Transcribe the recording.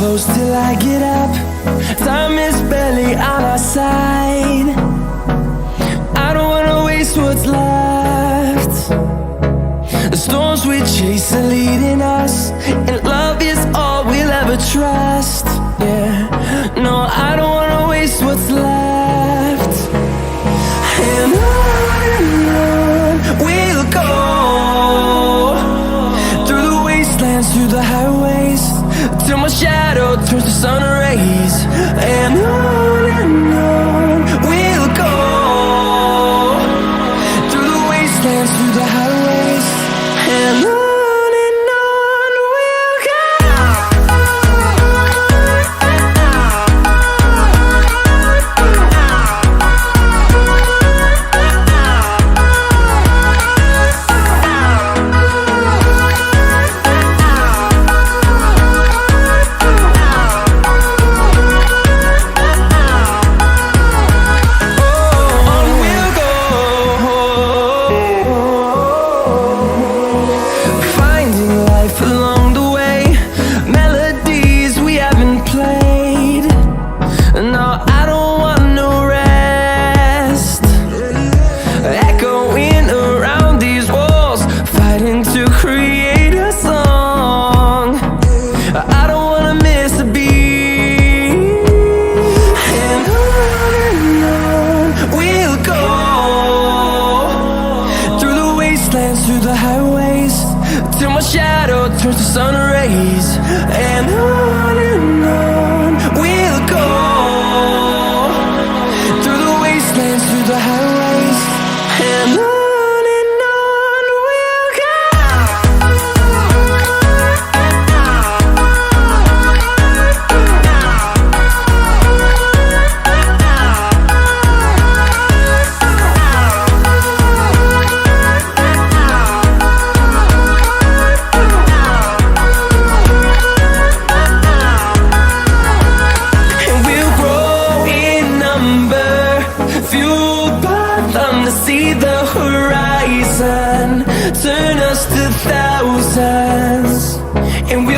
close till I get up. Time is barely on our side. I don't wanna waste what's left. The storms we chase are leading us, and love is all we'll ever trust. Yeah, no, I don't wanna waste what's left. And on we'll go, through the wastelands, through the highways, till my shadow turns to sun rays. And on we'll go, through the wastelands, through the highways, and on we'll go. Along the way, melodies we haven't played. No, I don't want no rest. Echoing around these walls, fighting to create a song. I don't wanna miss a beat. And on we'll go, through the wastelands, through the highways, till my shadow turns to sun rays. And on we'll go, through the wastelands, through the highways, and on we'll go. Fueled by them to see the horizon, turn us to thousands, and we'll